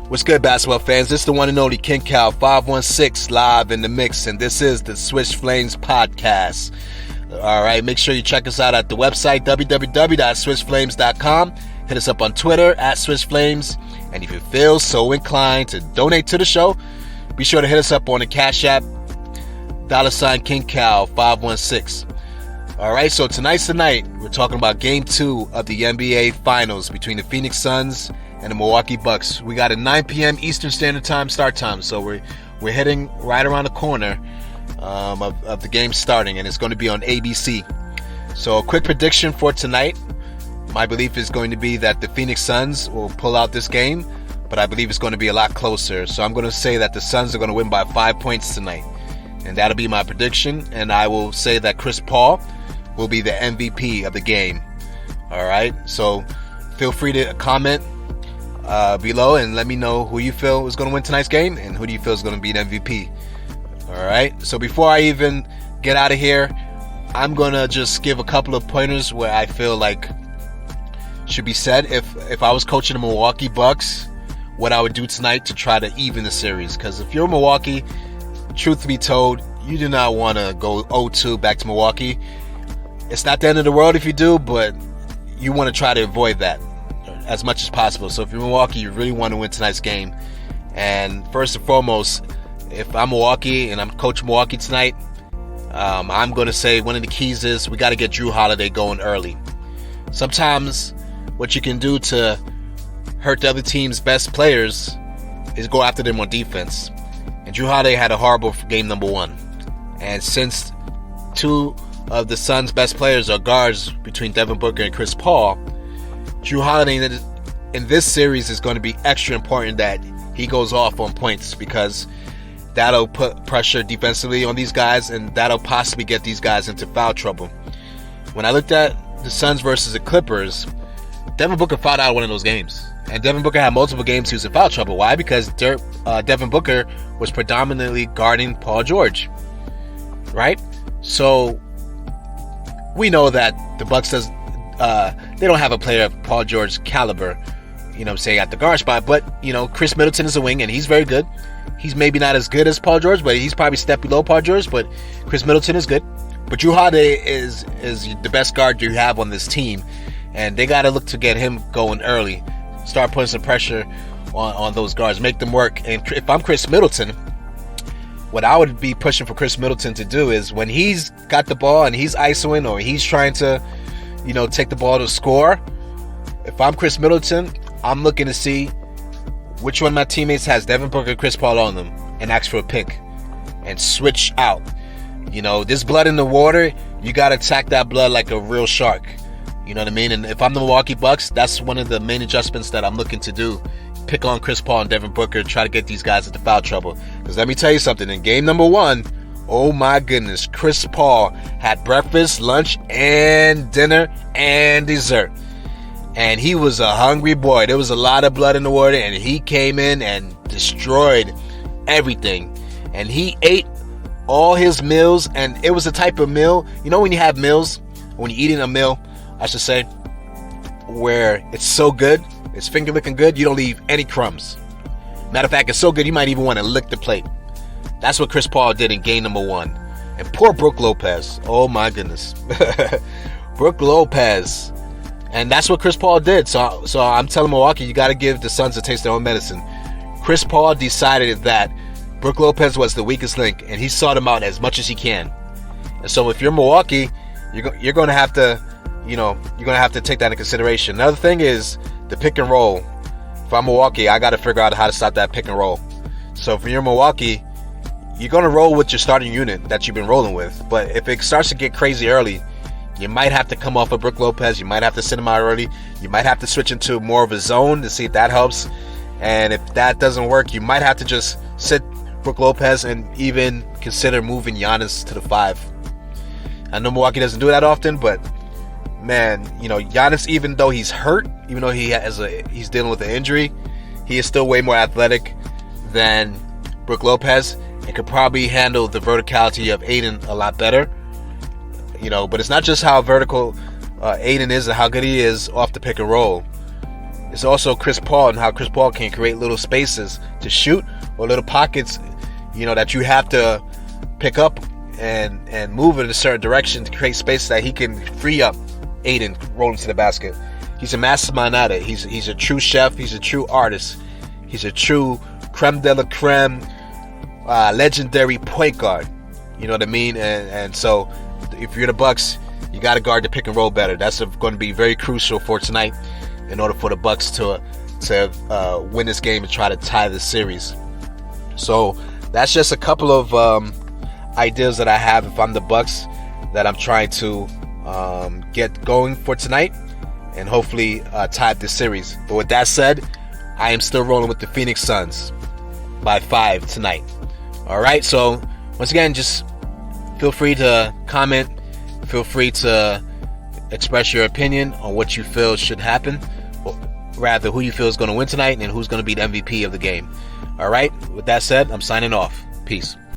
What's good, basketball fans? This is the one and only King Cal 516 live in the mix, and this is the Switch Flames podcast. All right, make sure you check us out at the website www.switchflames.com. Hit us up on Twitter at SwitchFlames, and if you feel so inclined to donate to the show, be sure to hit us up on the Cashapp $King Cal 516. All right, so tonight's the night. We're talking about Game 2 of the NBA Finals between the Phoenix Suns and the Milwaukee Bucks. We got a 9 p.m. Eastern Standard Time start time, so we're heading right around the corner of the game starting, and it's going to be on ABC. So a quick prediction for tonight. My belief is going to be that the Phoenix Suns will pull out this game, but I believe it's going to be a lot closer. So I'm going to say that the Suns are going to win by 5 points tonight, and that'll be my prediction. And I will say that Chris Paul will be the MVP of the game. All right, so feel free to comment below and let me know who you feel is going to win tonight's game and who do you feel is going to be the MVP. All right, so before I even get out of here, I'm going to just give a couple of pointers where I feel like should be said. If I was coaching the Milwaukee Bucks, what I would do tonight to try to even the series. Because if you're Milwaukee, truth be told, you do not want to go 0-2 back to Milwaukee. It's not the end of the world if you do, but you want to try to avoid that as much as possible. So if you're Milwaukee, you really want to win tonight's game. And first and foremost, if I'm Milwaukee and I'm coaching Milwaukee tonight, I'm going to say one of the keys is we got to get Jrue Holiday going early. Sometimes what you can do to hurt the other team's best players is go after them on defense. And Jrue Holiday had a horrible game number 1. And since two of the Suns' best players are guards between Devin Booker and Chris Paul, Jrue Holiday in this series is going to be extra important that he goes off on points, because that'll put pressure defensively on these guys, and that'll possibly get these guys into foul trouble. When I looked at the Suns versus the Clippers, Devin Booker fouled out one of those games. And Devin Booker had multiple games he was in foul trouble. Why? Because Devin Booker was predominantly guarding Paul George. Right? So we know that the Bucks they don't have a player of Paul George's caliber, say at the guard spot. But, Chris Middleton is a wing, and he's very good. He's maybe not as good as Paul George, but he's probably a step below Paul George. But Chris Middleton is good. But Jrue Holiday is the best guard you have on this team. And they got to look to get him going early. Start putting some pressure on those guards. Make them work. And if I'm Chris Middleton, what I would be pushing for Chris Middleton to do is when he's got the ball and he's isoing or he's trying to, take the ball to score. If I'm Chris Middleton, I'm looking to see which one of my teammates has Devin Booker and Chris Paul on them and ask for a pick and switch out. This blood in the water, you got to attack that blood like a real shark. You know what I mean? And if I'm the Milwaukee Bucks, that's one of the main adjustments that I'm looking to do. Pick on Chris Paul and Devin Booker, try to get these guys into foul trouble. Because let me tell you something, in game number 1, oh my goodness, Chris Paul had breakfast, lunch, and dinner, and dessert. And he was a hungry boy. There was a lot of blood in the water, and he came in and destroyed everything. And he ate all his meals, and it was a type of meal, when you have meals, when you're eating a meal, I should say, where it's so good, it's finger licking good, you don't leave any crumbs. Matter of fact, it's so good you might even want to lick the plate. That's what Chris Paul did in game number 1. And poor Brook Lopez. Oh my goodness. Brook Lopez. And that's what Chris Paul did. So I'm telling Milwaukee, you got to give the Suns a taste of their own medicine. Chris Paul decided that Brook Lopez was the weakest link, and he sought him out as much as he can. And so if you're Milwaukee, you're going to have to, you're going to have to take that into consideration. Another thing is the pick and roll. If I'm Milwaukee, I got to figure out how to stop that pick and roll. So if you're Milwaukee, you're going to roll with your starting unit that you've been rolling with. But if it starts to get crazy early, you might have to come off of Brook Lopez. You might have to sit him out early. You might have to switch into more of a zone to see if that helps. And if that doesn't work, you might have to just sit Brook Lopez and even consider moving Giannis to the 5. I know Milwaukee doesn't do that often, but man, Giannis, even though he's hurt, even though he's dealing with an injury, he is still way more athletic than Brook Lopez and could probably handle the verticality of Aiden a lot better. But it's not just how vertical Aiden is and how good he is off the pick and roll. It's also Chris Paul and how Chris Paul can create little spaces to shoot, or little pockets, that you have to pick up and move in a certain direction to create space that he can free up Aiden rolling to the basket. He's a mastermind at it. He's a true chef. He's a true artist. He's a true creme de la creme, legendary point guard. You know what I mean? And so if you're the Bucks, you got to guard the pick and roll better. That's going to be very crucial for tonight in order for the Bucks to win this game and try to tie the series. So that's just a couple of ideas that I have if I'm the Bucks that I'm trying to get going for tonight and hopefully tie this series. But with that said, I am still rolling with the Phoenix Suns by 5 tonight. All right, so once again, just feel free to comment. Feel free to express your opinion on what you feel should happen, or rather who you feel is going to win tonight and who's going to be the MVP of the game. All right, with that said, I'm signing off. Peace.